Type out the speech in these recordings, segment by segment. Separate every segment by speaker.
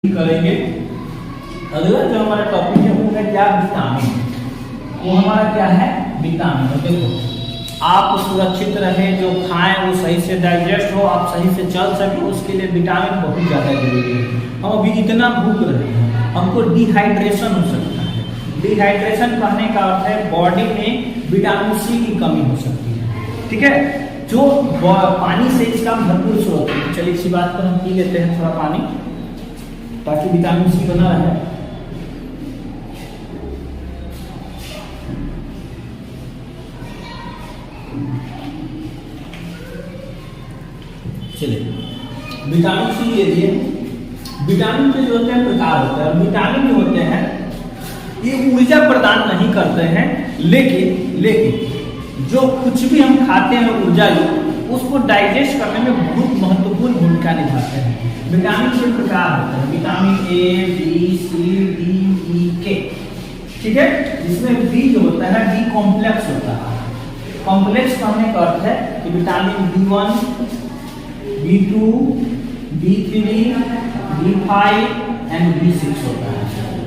Speaker 1: करेंगे। अगला जो हमारा टॉपिक है वो है क्या, विटामिन। वो हमारा क्या है, विटामिन। देखो आप सुरक्षित रहे, जो खाएं वो सही से डाइजेस्ट हो, आप सही से चल सके, उसके लिए विटामिन बहुत ज़्यादा जरूरी है। हम अभी इतना भूख रहे हैं, हमको डिहाइड्रेशन हो सकता है। डिहाइड्रेशन कहने का अर्थ है बॉडी में विटामिन सी की कमी हो सकती है, ठीक है, जो पानी से इसका भरपूर स्रोत है। चलिए इसी बात पर हम पी लेते हैं थोड़ा पानी, ताकि विटामिन सी बना रहे। चलिए विटामिन सी ले लिए। विटामिन के जो होते हैं प्रकार होते हैं। विटामिन जो होते हैं ये ऊर्जा प्रदान नहीं करते हैं, लेकिन जो कुछ भी हम खाते हैं ऊर्जा उसको डाइजेस्ट करने में बहुत महत्वपूर्ण भूमिका निभाते हैं। विटामिन के प्रकार होते हैं, vitamin A, B, C, D, E, K, ठीक है। इसमें बी जो होता है बी कॉम्प्लेक्स होता है। कॉम्प्लेक्स कहने का अर्थ है कि vitamin B1, B2, B3, B5 and B6 होता है।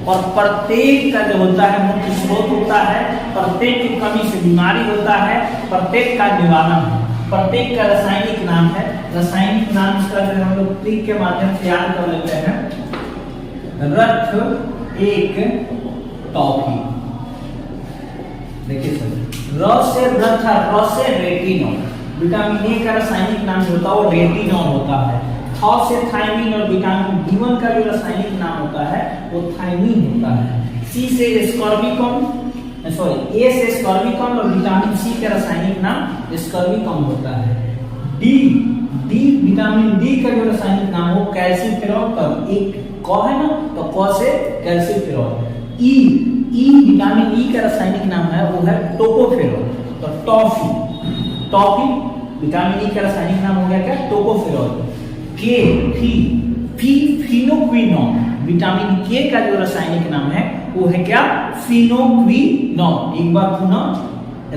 Speaker 1: और प्रत्येक का जो होता है मुख्य स्रोत होता है, प्रत्येक की कमी से बीमारी होता है, प्रत्येक का निवारण है। प्रत्येक का रासायनिक नाम है। रासायनिक नाम इसका जो हम लोग ट्रिक के माध्यम से याद कर लेते हैं। रथ एक टॉफी। देखिए सर, र से रथ, र से रेटिनॉल। विटामिन ए का रासायनिक नाम होता है वो रेटिनॉल होता है। थ से थायमिन और विटामिन B1 का जो रासायनिक नाम होता है वो थायमिन होता है। सी से स्कॉर्बिकम, सॉरी ए से स्कॉर्बिकम और विटामिन सी का रासायनिक नाम स्कॉर्बिकम होता है। डी विटामिन डी का जो रासायनिक नाम हो कैल्सिफेरॉल। तब एक क है ना, तो क से कैल्सिफेरॉल। ई विटामिन ई का रासायनिक नाम है वो है टोकोफेरॉल। तो टॉफी विटामिन ई का रासायनिक नाम हो गया क्या, टोकोफेरॉल। फिनोक्विनोन विटामिन के का जो रासायनिक नाम है वो है क्या, फिनोक्विनोन। एक बार पुनः,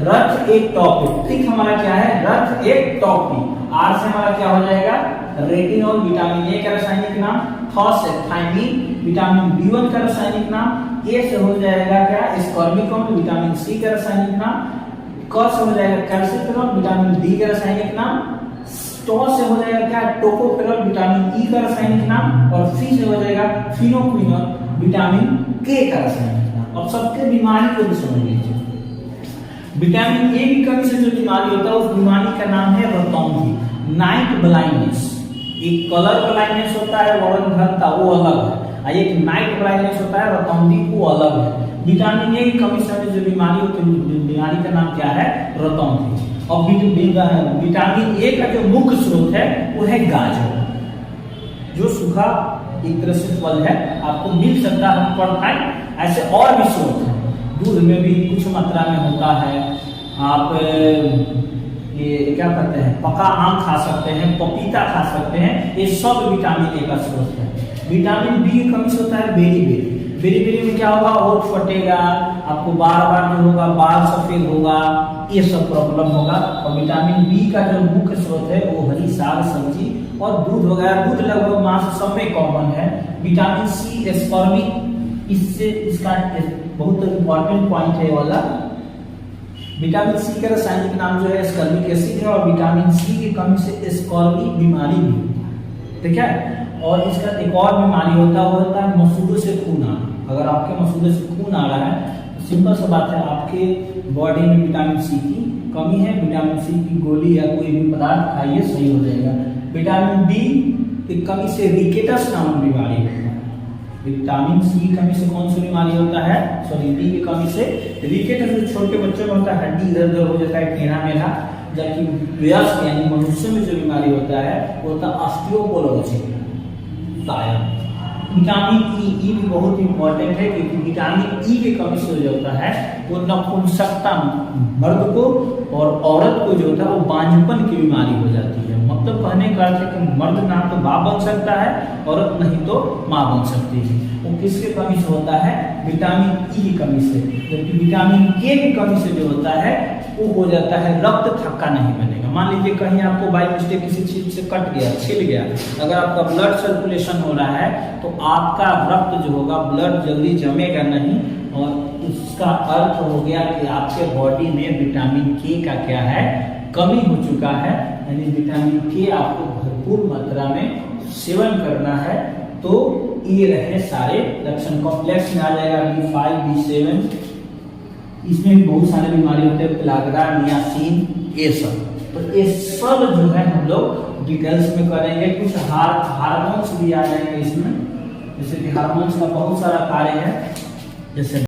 Speaker 1: रथ एक टॉफी, ठीक हमारा क्या है, रथ एक टॉफी। आर से हमारा क्या हो जाएगा, रेटिनॉल विटामिन ए का रासायनिक नाम। थ से थायमिन विटामिन B1 का रासायनिक नाम। ए से हो जाएगा क्या, स्कॉर्बिकम विटामिन सी का रासायनिक नाम। क से हो जाएगा कैल्सिफेरॉल विटामिन डी का रासायनिक नाम। टॉ से हो जाएगा क्या, टोकोफेरॉल विटामिन ई का रासायनिक नाम। और सी से हो जाएगा फिनोक्विनोन विटामिन के का रासायनिक नाम। अब सबके बीमारी को भी समझ लीजिए। विटामिन ए की कमी से जो बीमारी होता है उस बीमारी का नाम है रतौंधी, नाइट ब्लाइंडनेस। एक कलर ब्लाइंडनेस होता है वर्णघनता, वो अलग है। एक नाइट ब्लाइंडनेस होता है रतौंधी, वो अलग है। विटामिन ए की कमी से जो बीमारी होती है बीमारी का नाम क्या है, रतौंधी। और विटामिन ए का जो मुख्य स्रोत है वो है गाजर, जो सूखा एक तरह से फल है, आपको मिल सकता है पर टाइम। ऐसे और भी स्रोत है, दूध में भी कुछ मात्रा में होता है। आप ये क्या कहते हैं, पका आम खा सकते हैं, पपीता खा सकते हैं, ये सब विटामिन ए का स्रोत है। विटामिन बी की कमी से होता है बेरी में क्या होगा, होठ फटेगा, आपको बार बार जो होगा बाल सफेद होगा, ये सब प्रॉब्लम होगा। और विटामिन बी का जो मुख्य स्रोत है वो हरी साग सब्जी और दूध वगैरह, दूध लगभग मांस सब में कॉमन है। विटामिन सी एस्कॉर्बिक, इससे इसका बहुत इंपॉर्टेंट पॉइंट है वाला। विटामिन सी का रासायनिक नाम जो है एस्कॉर्बिक एसिड है। और विटामिन सी की कमी से एस्कॉर्बिक बीमारी भी होता है, ठीक है। और इसका एक और बीमारी होता है, वो होता है मसूड़ों से खून आना। अगर आपके मसूड़े से खून आ रहा है तो सिंपल सा बात है, आपके बॉडी में विटामिन सी की कमी है। विटामिन सी की गोली या कोई भी पदार्थ खाइए, सही हो जाएगा। विटामिन डी की कमी से रिकेटस नामक बीमारी होता है। विटामिन सी की कमी से कौन सी बीमारी होता है, सॉरी डी की कमी से रिकेटस, जो छोटे बच्चों में होता है, हड्डी इधर उधर हो जाता है, टेढ़ा मेढ़ा। जबकि वयस्क यानी मनुष्य में जो बीमारी होता है वो होता है ऑस्टियोपोरोसिस। विटामिन ई भी बहुत इंपॉर्टेंट है, क्योंकि विटामिन ई की कमी से जो होता है वो नपुंसकता, मर्द को और औरत को जो होता है वो बांझपन की बीमारी हो जाती है। मतलब कहने का अर्थ है कि मर्द ना तो बाप बन सकता है, औरत नहीं तो माँ बन सकती है। वो किसके कमी से होता है? विटामिन ई की कमी से। जबकि विटामिन के की कमी से जो होता है वो हो जाता है रक्त थक्का नहीं बनेगा। मान लीजिए कहीं आपको बाई मिस्टेक किसी चीज से कट गया, छिल गया, अगर आपका ब्लड सर्कुलेशन हो रहा है तो आपका रक्त जो होगा, ब्लड जल्दी जमेगा नहीं, और उसका अर्थ हो गया कि आपके बॉडी में विटामिन के का क्या है? कमी हो चुका है। यानी विटामिन के आपको भरपूर मात्रा में सेवन करना है। तो ये रहे सारे लक्षण। कॉम्प्लेक्स में आ जाएगा B5, B7, इसमें भी बहुत सारे बीमारी होते हैं, प्लागरा, नियासिन, ये सब। तो ये सब जो है हम लोग डिटेल्स में करेंगे। कुछ हार्मोन्स भी आ जाएंगे इसमें, जैसे कि हार्मोन्स का बहुत सारा कार्य है, जैसे